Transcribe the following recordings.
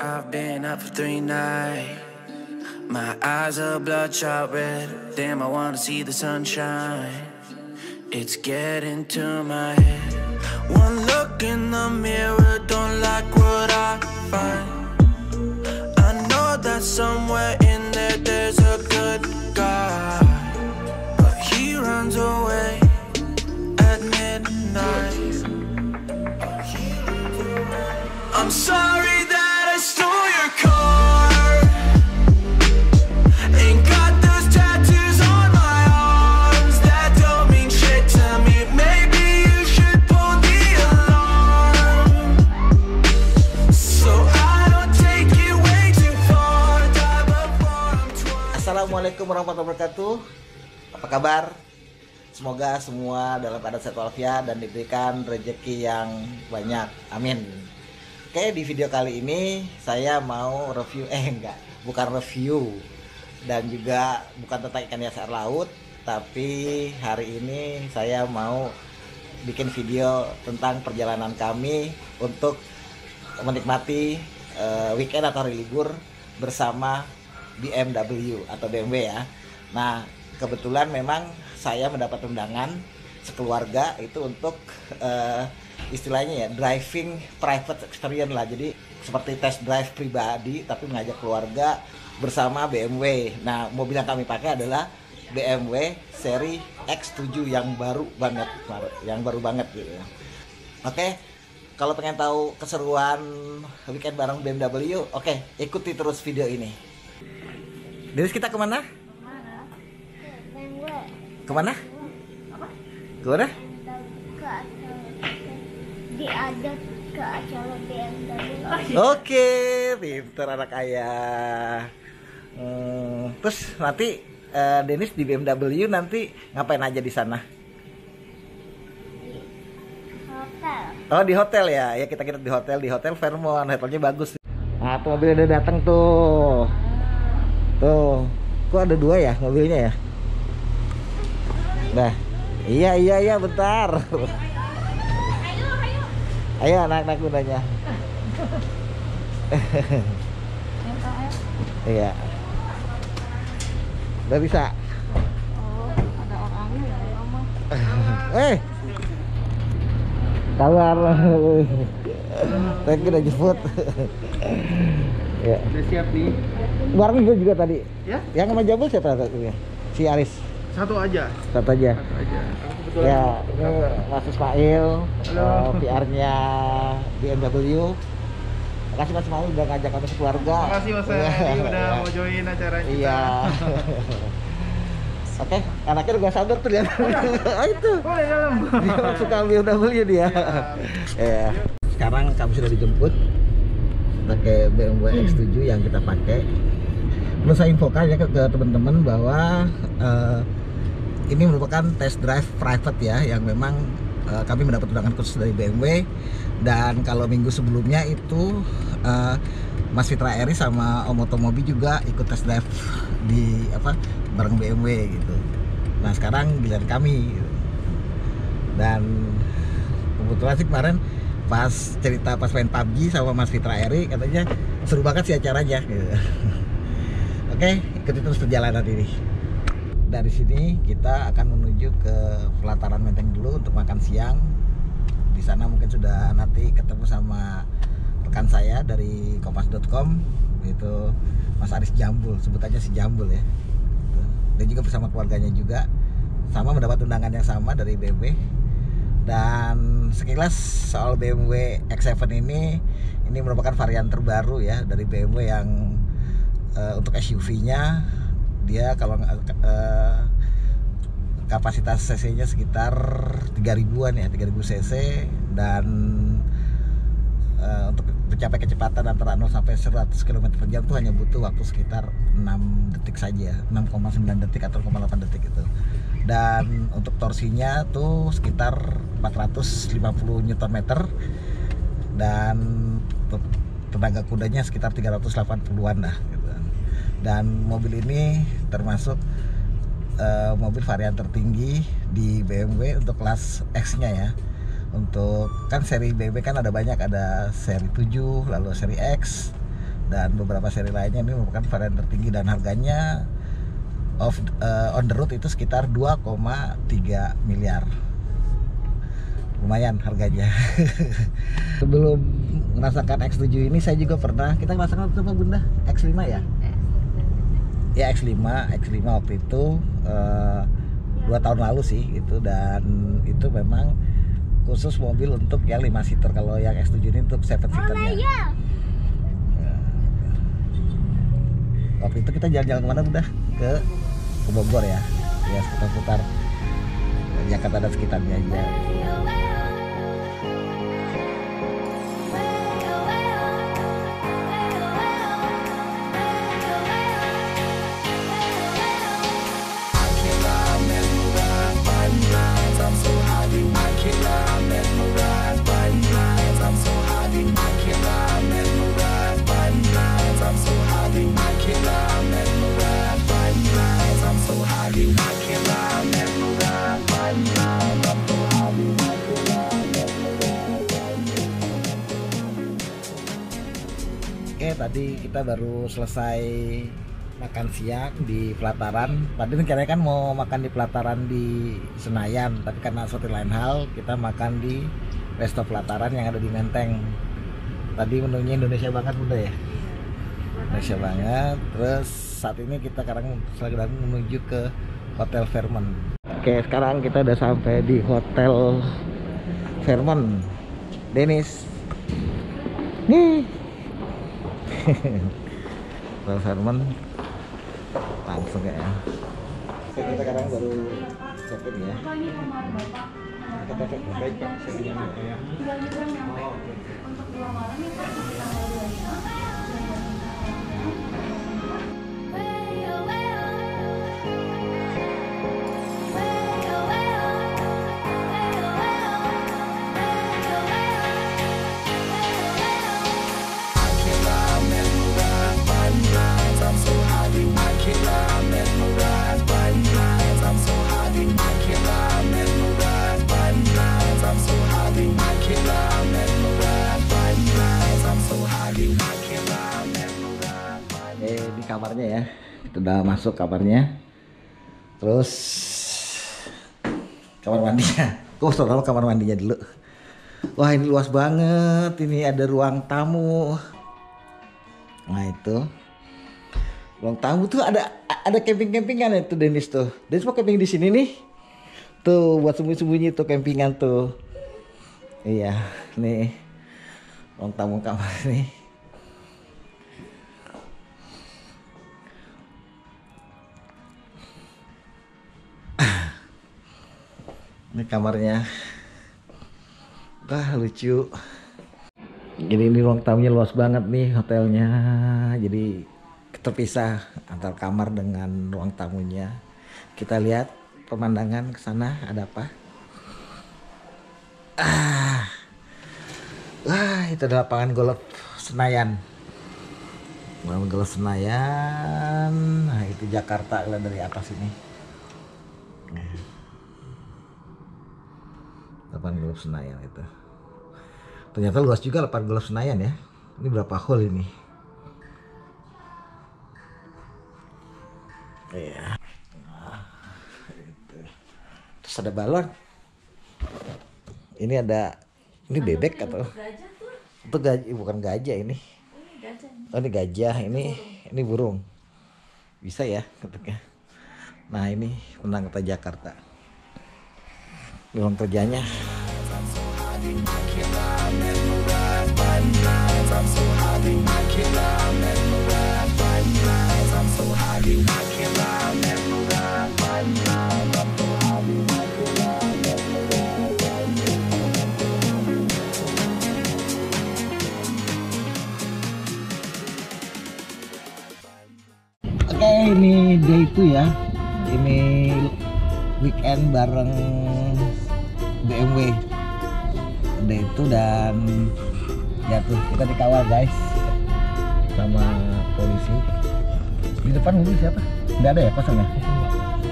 I've been up for 3 nights. My eyes are bloodshot red. Damn, I wanna see the sunshine. It's getting to my head. One look in the mirror, don't like what I find. I know that somewhere in there there's a good guy, but he runs away at midnight. I'm sorry that I stole your car. Ain't got those tattoos on my arms that don't mean shit to me. Maybe you should pull the alarm, so I don't take it way too far. Die before I'm 20. Assalamualaikum warahmatullahi wabarakatuh. Apa kabar? Semoga semua dalam keadaan sehat walafiat dan diberikan rezeki yang banyak. Amin. Oke, di video kali ini saya mau bukan review dan juga bukan tentang ikan hias air laut, tapi hari ini saya mau bikin video tentang perjalanan kami untuk menikmati weekend atau hari libur bersama BMW atau BMW ya. Nah, kebetulan memang saya mendapat undangan sekeluarga itu untuk istilahnya ya driving private experience lah, jadi seperti test drive pribadi tapi mengajak keluarga bersama BMW. Nah, mobil yang kami pakai adalah BMW seri X7 yang baru banget gitu ya. Oke, kalau pengen tahu keseruan weekend bareng BMW, oke, ikuti terus video ini. Denis, kita kemana? Kemana? Kemana? Diajak ke acara BMW. Oke, pinter anak ayah. Terus nanti Denis di BMW nanti ngapain aja di sana? Hotel. Oh, di hotel ya? Ya, kita di hotel Fairmont. Hotelnya bagus. Nah, tuh mobilnya udah datang tuh. Tuh, kok ada 2 ya mobilnya ya? Nah, iya bentar. Ayo naik kudanya. Iya. Udah bisa. Oh, ada orangnya ya, Mama. Kabar. Thank you udah jemput. Ya. Udah siap nih? Bareng gue juga tadi. Ya? Yang sama Jabul siapa satunya? Si Aris. Satu aja. Satu aja. Aku kebetulan. Ya, ini Mas Ismail, PR-nya BMW. Makasih Mas Ismail udah ngajak kami sekeluarga. Makasih Mas Adi udah mau join acara kita. Iya. Oke, anaknya udah gak sabar tuh lihat. Itu. Oh, di dalam. Dia suka BMW dia. Ya. Sekarang kami sudah dijemput pakai BMW X7 yang kita pakai. Perlu saya infokan ya ke teman-teman bahwa ini merupakan test drive private ya, yang memang kami mendapat undangan khusus dari BMW. Dan kalau minggu sebelumnya itu Mas Fitra Eri sama Om Otomobi juga ikut test drive di bareng BMW gitu. Nah, sekarang giliran kami gitu. Dan kebetulan sih kemarin pas main PUBG sama Mas Fitra Eri, katanya seru banget sih acaranya gitu. Oke, ikuti terus perjalanan ini. Dari sini kita akan menuju ke pelataran Menteng dulu untuk makan siang. Di sana mungkin sudah nanti ketemu sama rekan saya dari kompas.com, yaitu Mas Aris Jambul, sebut aja si Jambul ya. Dan juga bersama keluarganya juga, sama mendapat undangan yang sama dari BMW. Dan sekilas soal BMW X7 ini merupakan varian terbaru ya dari BMW yang untuk SUV-nya dia kalau kapasitas cc-nya sekitar 3000-an ya, 3000 cc, dan untuk mencapai kecepatan antara 0 sampai 100 km/jam itu hanya butuh waktu sekitar 6 detik saja, 6,9 detik atau 0,8 detik itu. Dan untuk torsinya tuh sekitar 450 Nm dan untuk tenaga kudanya sekitar 380-an lah gitu. Dan mobil ini termasuk mobil varian tertinggi di BMW untuk kelas X-nya ya. Untuk kan seri BMW kan ada banyak, ada seri 7, lalu seri X, dan beberapa seri lainnya. Ini merupakan varian tertinggi dan harganya on the road itu sekitar 2,3 miliar. Lumayan harganya. Sebelum merasakan X7 ini saya juga pernah, kita merasakan apa Bunda? X5 ya? Ya X5 waktu itu 2 tahun lalu sih itu, dan itu memang khusus mobil untuk yang 5 seater. Kalau yang X7 ini untuk 7 seaternya. Waktu itu kita jalan-jalan kemana Bunda? Ke Bogor ya, seputar Jakarta dan sekitarnya aja. Oke, tadi kita baru selesai makan siang di pelataran. Tadi rencananya kan mau makan di pelataran di Senayan, tapi karena suatu lain hal kita makan di resto pelataran yang ada di Menteng. Tadi menunya Indonesia banget Bunda ya, Indonesia banget. Terus saat ini kita sekarang sedang menuju ke Hotel Fairmont. Oke, sekarang kita udah sampai di Hotel Fairmont. Dennis nih. Hotel Fairmont langsung ya. Oke, kita sekarang baru check-in ya. Kita baik Pak, saya ya. Di kamarnya ya, kita udah masuk kamarnya. Terus kamar mandinya, gue tahu kamar mandinya dulu. Wah, ini luas banget, ini ada ruang tamu. Nah itu ruang tamu tuh ada camping-campingan itu Dennis tuh. Dennis mau camping di sini nih. Tuh buat sembunyi-sembunyi tuh campingan tuh. Iya, nih ruang tamu kamar nih. Ini kamarnya. Wah, lucu. Jadi ini ruang tamunya luas banget nih hotelnya. Jadi terpisah antar kamar dengan ruang tamunya. Kita lihat pemandangan ke sana ada apa? Wah, itu ada lapangan golf Senayan. Lapangan golf Senayan. Nah, itu Jakarta lihat dari atas ini. Lapangan golf Senayan itu. Ternyata luas juga lapangan golf Senayan ya. Ini berapa hole ini? Iya. Nah, itu. Terus ada balon. Ini ada, ini bebek atau? Itu gajah, bukan gajah ini. Oh, ini gajah, ini burung. Bisa ya ketuknya. Nah, ini penang kota Jakarta. Ruang kerjanya. Oke, ini day 2 ya. Ini weekend bareng BMW. Day 2 dan ya tuh kita dikawal guys sama polisi. Di depan mobil siapa? Nggak ada ya, kosong ya?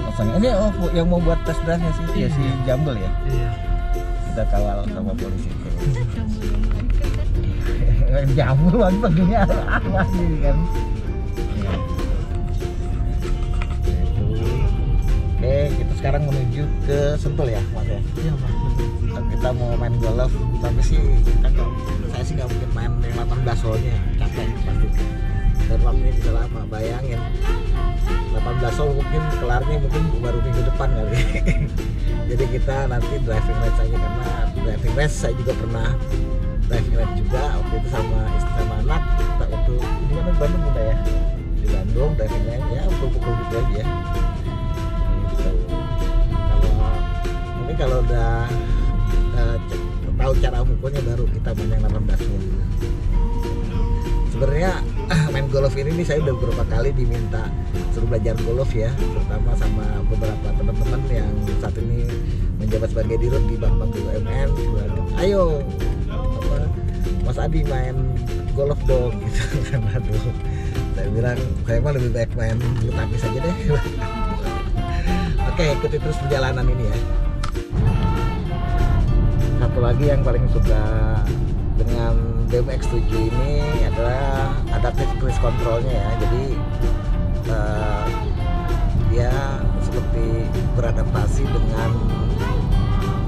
Kosong. Ini yang mau buat tes drive-nya sih, ya si Jambel ya. Iya. Kita kawal sama polisi. Jamur lagi panggilnya apa sih kan? Ya. Oke, kita sekarang menuju ke Sentul ya, Mas ya. Iya, Pak. Kita mau main golf, tapi sih saya sih nggak mungkin main yang 18 hole-nya, capek pasti. Dan waktunya bisa lama, bayangin 18 hole mungkin kelarnya mungkin baru minggu depan kali. Jadi kita nanti driving range aja, karena driving range saya juga pernah driving range juga waktu itu sama istri sama anak. Waktu di mana, di Bandung udah ya, di Bandung driving range ya pukul-pukul gitu aja. Gitu. Kalau udah tahu cara mukulnya baru kita main yang 18 hole. Sebenarnya main golf ini nih saya udah beberapa kali diminta suruh belajar golf ya, terutama sama beberapa teman-teman yang saat ini menjabat sebagai dirut di bank-bank BUMN. Ayo apa, Mas Adi main golf dong gitu kan. Aduh, saya bilang saya mah lebih baik main bulu tangkis aja deh. Oke, ikuti terus perjalanan ini ya. Satu lagi yang paling suka dengan BMX7 ini adalah adaptive cruise controlnya ya. Jadi dia seperti beradaptasi dengan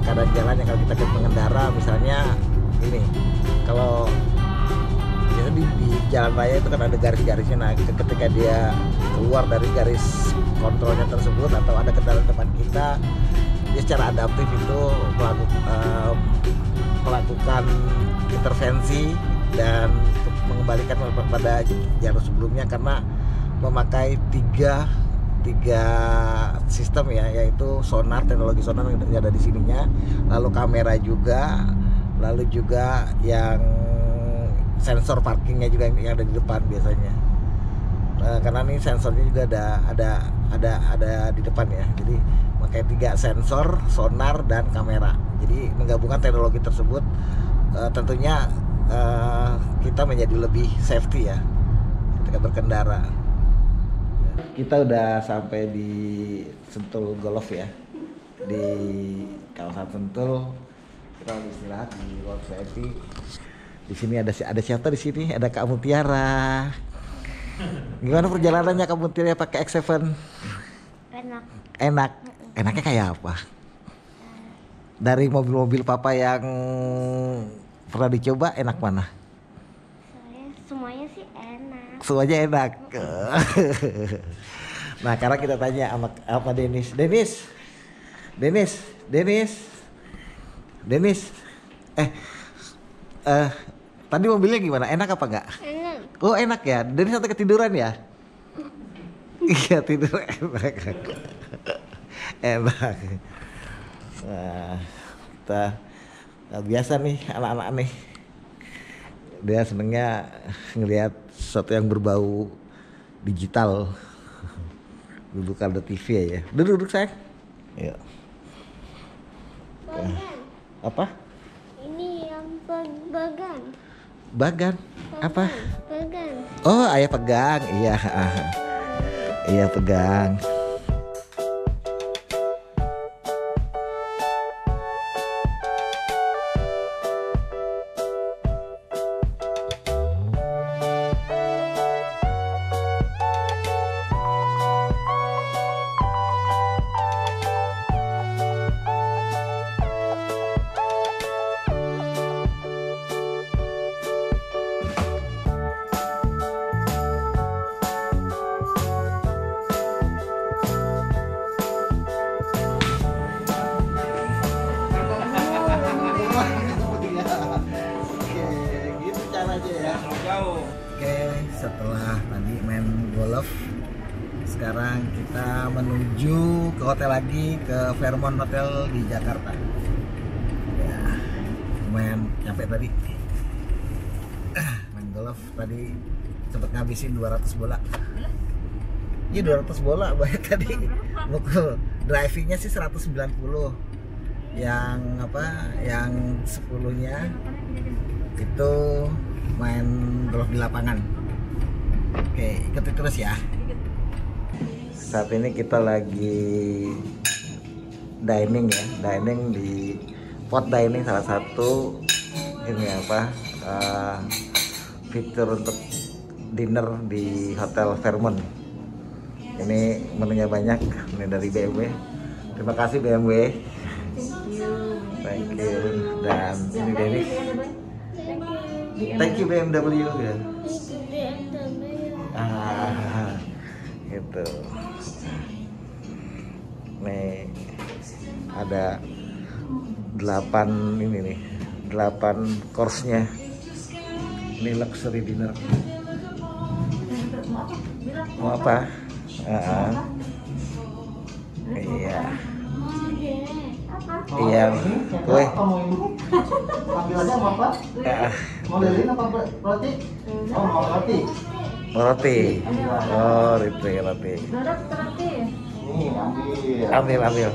keadaan jalan yang kalau kita mengendara. Misalnya ini, kalau biasanya di jalan raya itu kan ada garis-garisnya. Nah, ketika dia keluar dari garis kontrolnya tersebut atau ada kendaraan depan kita, dia secara adaptif itu melakukan intervensi dan mengembalikan pada jalur sebelumnya, karena memakai tiga sistem ya, yaitu sonar, teknologi sonar yang ada di sininya, lalu kamera juga, lalu juga yang sensor parkingnya juga yang ada di depan biasanya. Karena ini sensornya juga ada di depan ya, jadi pakai 3 sensor, sonar, dan kamera. Jadi menggabungkan teknologi tersebut tentunya kita menjadi lebih safety ya ketika berkendara. Kita udah sampai di Sentul Golf ya, di kawasan Sentul. Kita lagi istirahat di World VIP. Di sini ada siapa di sini? Ada Kak Mutiara. Gimana perjalanannya Kak Mutiara pakai X7? Enak. Enaknya kayak apa? Dari mobil-mobil papa yang pernah dicoba, enak mana? Semuanya sih enak. Semuanya enak. Nah, karena kita tanya sama Denis. Tadi mobilnya gimana? Enak apa enggak? Enak. Oh, enak ya. Denis sampai ketiduran ya? Iya, tidur enak. Enak. Nah, biasa nih anak-anak nih, dia senengnya ngelihat sesuatu yang berbau digital. Duduk ada TV ya. Duduk sayang. Ya. Apa? Ini yang bagan. Bagan? Apa? Bagan. Oh, ayah pegang. Iya. Iya pegang. Setelah tadi main golf, sekarang kita menuju ke hotel lagi, ke Fairmont Hotel di Jakarta. Ya, lumayan capek tadi. Main golf tadi sempat ngabisin 200 bola. Iya 200 bola banyak tadi. Mukul drivingnya sih 190. Yang apa? Yang 10-nya itu main golf di lapangan. Oke, ikuti terus ya. Saat ini kita lagi dining ya, dining di Pot Dining, salah satu ini apa feature untuk dinner di Hotel Fairmont. Ini menunya banyak, ini dari BMW. Terima kasih BMW. Thank you. Dan ini Dennis. Thank you BMW ya. Gitu. Nih ada 8 ini nih, 8 course-nya. Ini luxury dinner. Mau apa? Iya. Iya. Woi. Ambil aja mau apa? Mau lilin apa roti? Oh, mau roti. Roti. Oh, roti. Nih, Ambil.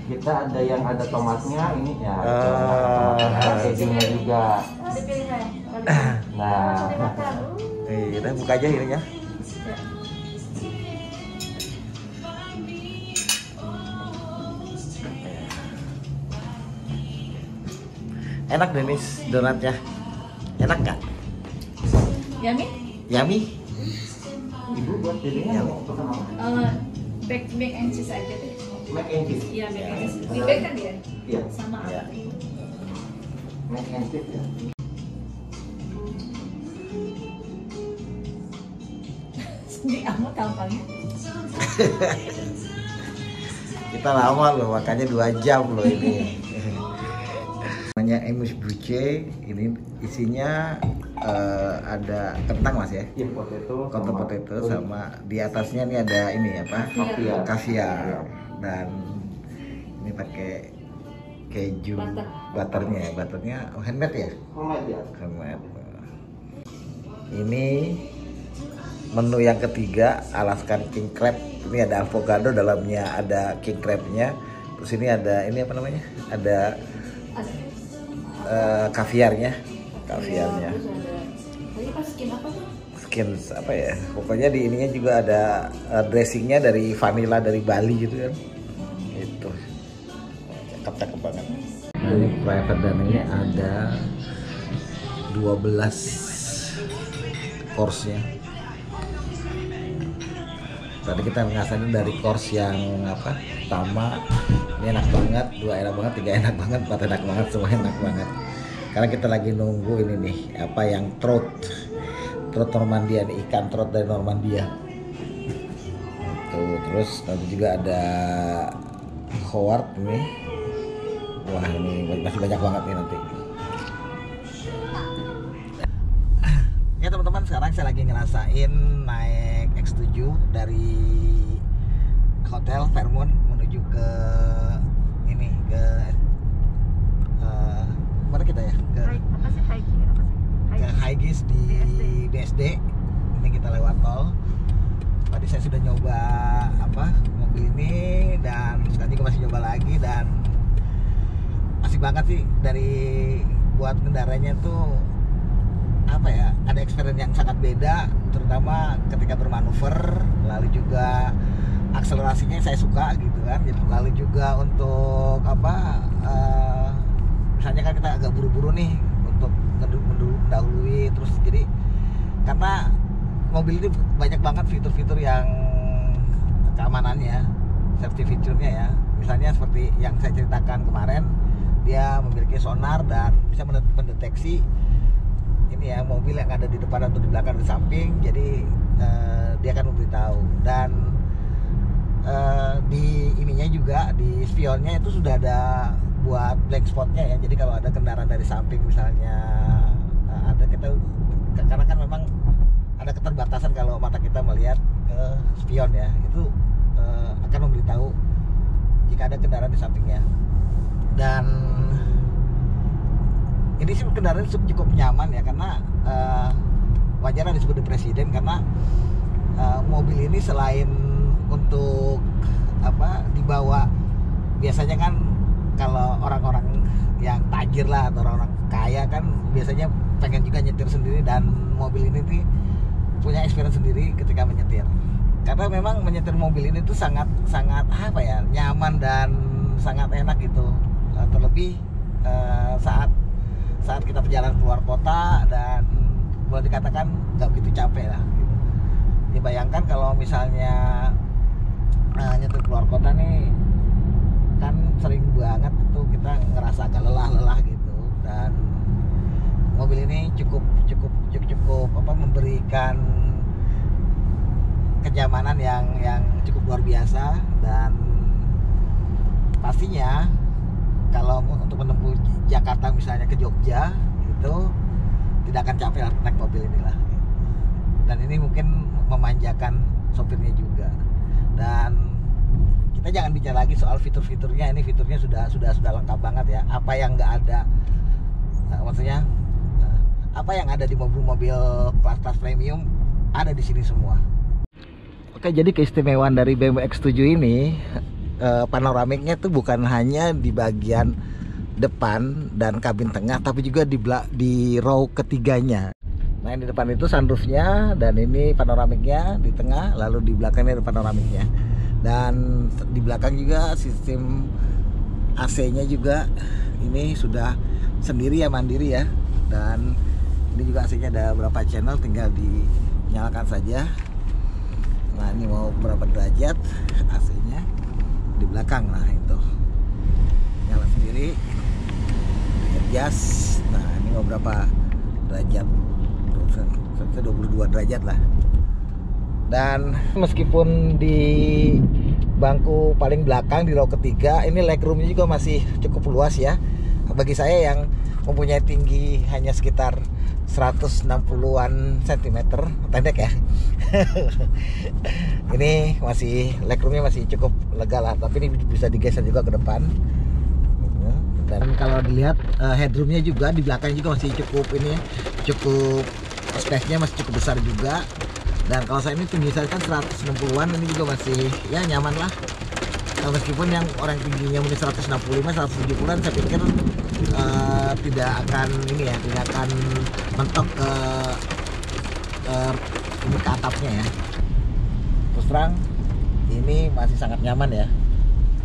Kita ada yang ada tomatnya, ini ya. Ada kejunya juga. Nah, Udah buka aja ininya. Enak Dennis donatnya. Enak nggak? Yummy? Ibu buat dirinya mau pesan apa? Mac and cheese aja deh. Mac and cheese. Iya, mac and cheese. Di bake kan dia? Iya. Sama Iya. apa? Mac and cheese ya. Ini amat gampangnya. Kita lama loh, makanya 2 jam loh ini. Namanya Emus Buche, ini isinya ada kentang mas ya? Iya, potato. Kotor potato sama di atasnya ini ada ini apa? Kaviar. Dan ini pakai keju butternya handmade ya? Homemade ya. Handmade. Ini menu yang ketiga, Alaskan King Crab. Ini ada avocado, dalamnya ada king crabnya. Terus ini ada ini apa namanya? Ada kaviarnya. Tadi pas skin apa tuh? Skins apa ya? Pokoknya di ininya juga ada dressingnya dari vanilla dari Bali gitu kan. Itu cakep banget. Nah, ini private dan ini ada 12 course-nya. Tadi kita ngerasain dari course yang apa? Pertama ini enak banget, 2 enak banget, 3 enak banget, 4 enak banget, semua enak banget. Karena kita lagi nunggu ini nih, apa yang trout Normandia nih, ikan trout dari Normandia. Tuh, terus nanti juga ada Howard ini. Wah, ini masih banyak banget nih nanti. Ya teman-teman, sekarang saya lagi ngerasain naik X7 dari Hotel Fairmont menuju ke ini ke mana kita ya? Ke Haigis di BSD. Ini kita lewat tol. Tadi saya sudah nyoba mobil ini dan sekarang juga masih nyoba lagi dan asik banget sih. Dari buat kendaranya tuh ada experience yang sangat beda, terutama ketika bermanuver, lalu juga akselerasinya saya suka gitu kan. Lalu juga untuk misalnya kan kita agak buru-buru nih untuk mendahului, terus jadi karena mobil ini banyak banget fitur-fitur yang keamanannya, safety feature-nya ya. Misalnya seperti yang saya ceritakan kemarin, dia memiliki sonar dan bisa mendeteksi ini ya mobil yang ada di depan atau di belakang, di samping. Jadi dia akan memberitahu. Dan di ininya juga, di spionnya itu sudah ada buat blank spotnya ya. Jadi kalau ada kendaraan dari samping misalnya karena kan memang ada keterbatasan kalau mata kita melihat ke spion ya, itu akan memberitahu jika ada kendaraan di sampingnya. Dan ini sih kendaraan cukup nyaman ya, karena wajar disebut presiden karena mobil ini selain untuk dibawa, biasanya kan kalau orang-orang yang tajir lah atau orang-orang kaya kan biasanya pengen juga nyetir sendiri, dan mobil ini tuh punya experience sendiri ketika menyetir. Karena memang menyetir mobil ini tuh sangat nyaman dan sangat enak gitu. Terlebih saat kita perjalanan keluar kota dan boleh dikatakan nggak begitu capek lah gitu. Dibayangkan kalau misalnya nyetir keluar kota nih kan sering banget itu kita ngerasa agak lelah gitu, dan mobil ini cukup memberikan kenyamanan yang cukup luar biasa. Dan pastinya kalau untuk menempuh Jakarta misalnya ke Jogja itu tidak akan capek lah naik mobil inilah. Dan ini mungkin memanjakan sopirnya juga. Dan kita jangan bicara lagi soal fitur-fiturnya, ini fiturnya sudah lengkap banget ya. Apa yang nggak ada, maksudnya apa yang ada di mobil-mobil kelas premium ada di sini semua. Oke, jadi keistimewaan dari BMW X7 ini panoramiknya tuh bukan hanya di bagian depan dan kabin tengah, tapi juga di row ketiganya. Nah, yang di depan itu sunroofnya, dan ini panoramiknya di tengah, lalu di belakangnya ada panoramiknya. Dan di belakang juga sistem AC-nya juga ini sudah sendiri ya, mandiri ya. Dan ini juga AC-nya ada berapa channel, tinggal dinyalakan saja. Nah, ini mau berapa derajat AC-nya di belakang, nah itu nyala sendiri, adjust. Nah, ini mau berapa derajat, 22 derajat lah. Dan meskipun di bangku paling belakang di row ketiga ini legroomnya juga masih cukup luas ya. Bagi saya yang mempunyai tinggi hanya sekitar 160-an cm, pendek ya. Ini masih legroomnya masih cukup lega lah, tapi ini bisa digeser juga ke depan. Dan kalau dilihat headroomnya juga di belakang juga masih cukup space-nya masih cukup besar juga. Dan kalau saya ini tinggi saya kan 160-an, ini juga masih ya nyaman lah. Nah, meskipun yang orang tingginya mungkin 165, 170-an, saya pikir tidak akan mentok ini ke atapnya ya. Terus terang ini masih sangat nyaman ya.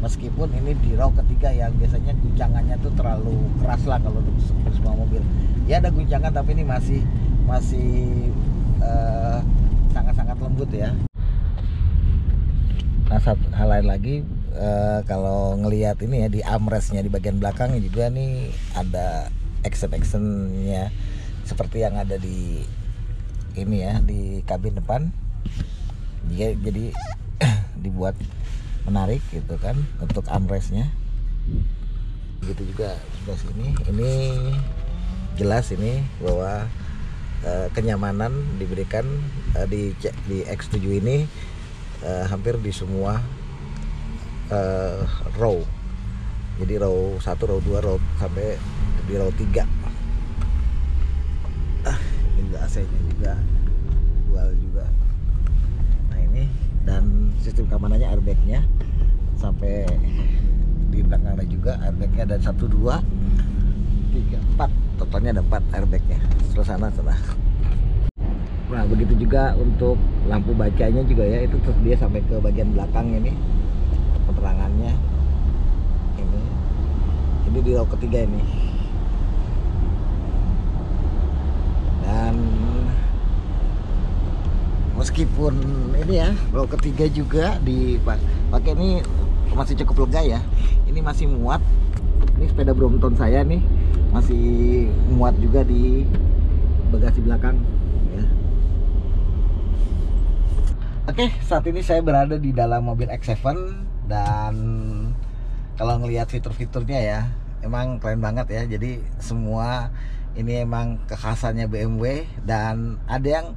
Meskipun ini di row ketiga yang biasanya guncangannya tuh terlalu keras lah kalau untuk semua mobil. Ya ada guncangan, tapi ini masih sangat-sangat lembut ya. Nah, satu hal lain lagi, kalau ngelihat ini ya di armrestnya di bagian belakang juga nih ada action-actionnya seperti yang ada di ini ya di kabin depan. Jadi dibuat menarik gitu kan untuk armrestnya. Begitu juga sebelah sini. Ini jelas ini bahwa kenyamanan diberikan di X7 ini hampir di semua row. Jadi row 1, row 2, row sampai di row 3. Ini juga AC-nya juga dual juga. Nah, ini dan sistem keamanannya airbag-nya sampai di belakangnya juga airbag-nya ada 1, 2, 3, 4. Totalnya ada 4 airbag-nya. Sebelah sana. Nah, begitu juga untuk lampu bacanya juga ya, itu tersedia sampai ke bagian belakang ini penerangannya. Ini di row ketiga ini. Dan meskipun ini ya row ketiga juga dipakai ini masih cukup lega ya. Ini masih muat. Ini sepeda Brompton saya nih masih muat juga di bagasi belakang ya. Oke, saat ini saya berada di dalam mobil X7 dan kalau ngelihat fitur-fiturnya ya emang keren banget ya. Jadi semua ini emang kekhasannya BMW, dan ada yang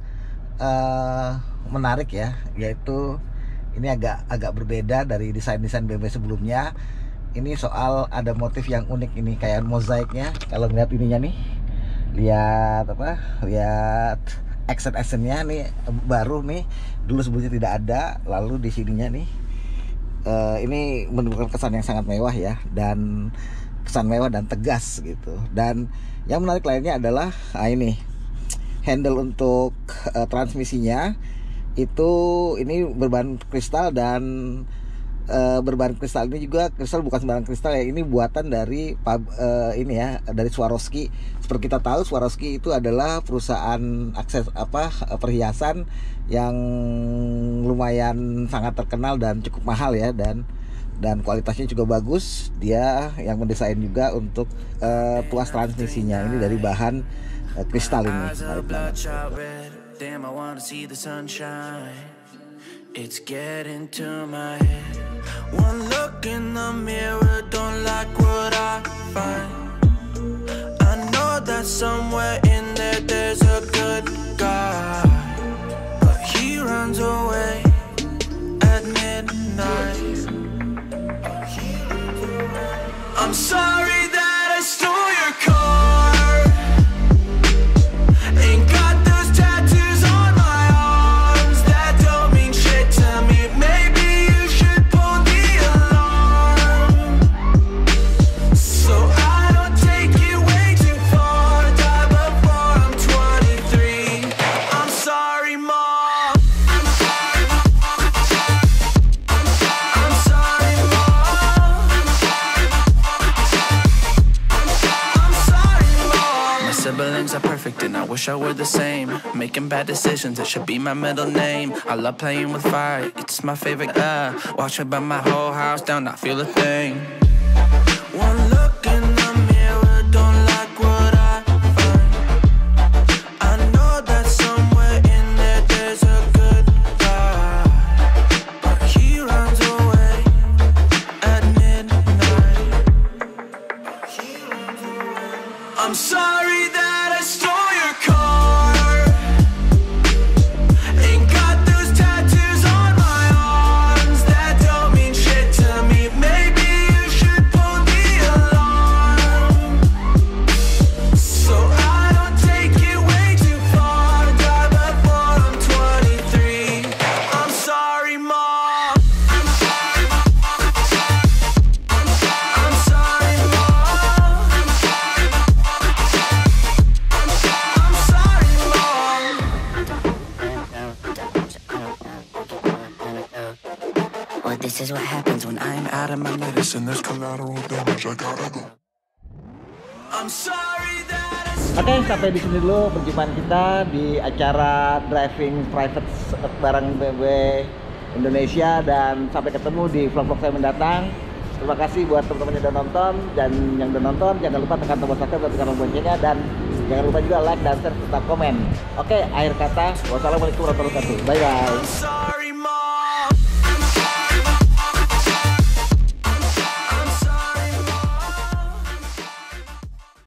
menarik ya, yaitu ini agak berbeda dari desain-desain BMW sebelumnya. Ini soal ada motif yang unik ini, kayak mozaiknya. Kalau ngeliat ininya nih, lihat accent-accentnya nih baru nih, dulu sebelumnya tidak ada. Lalu di sininya nih ini menunjukkan kesan yang sangat mewah ya, dan kesan mewah dan tegas gitu. Dan yang menarik lainnya adalah ini handle untuk transmisinya itu ini berbahan kristal, dan berbahan kristal ini juga kristal bukan sembarang kristal ya, ini buatan dari ini ya, dari Swarovski. Seperti kita tahu Swarovski itu adalah perusahaan perhiasan yang lumayan sangat terkenal dan cukup mahal ya, dan kualitasnya juga bagus. Dia yang mendesain juga untuk tuas transmisinya ini dari bahan kristal ini. Damn, I wanna see the sunshine. It's getting to my head. One look in the mirror, don't like what I find. I know that somewhere in there there's a good guy, but he runs away at midnight. I'm sorry that I stole your car. Ain't got those tattoos on my arms that don't mean shit to me. Maybe you should pull the alarm, so I don't take it way too far. Die before I'm 23. I'm sorry, Mom. I'm sorry, Mom. I'm sorry, Mom. I'm sorry, Mom. My siblings are perfect and I wish I were the same. Making bad decisions, it should be my middle name. I love playing with fire, it's my favorite. Watch it burn my whole house down, not feel a thing. One look in the mirror, don't like what I find. I know that somewhere in there there's a good guy, but he runs away at midnight. I'm sorry that I stole your car. Ain't got those tattoos on my arms that don't mean shit to me. Maybe you should pull the alarm, so I don't take it way too far. Die before I'm 23. I'm sorry, Mom. I'm sorry, Mom. I'm sorry, Mom. I'm sorry, Mom. Well, this is what happens when I'm out of my medicine. There's collateral damage. I gotta go. I'm sorry that I Oke, sampai di sini dulu perjumpaan kita di acara driving private bareng BMW Indonesia, dan sampai ketemu di vlog-vlog saya mendatang. Terima kasih buat teman-teman yang udah nonton, dan yang udah nonton jangan lupa tekan tombol subscribe dan tekan tombol loncengnya, dan jangan lupa juga like dan share serta komen. Oke, akhir kata, wassalamualaikum warahmatullahi wabarakatuh. Bye bye. sorry.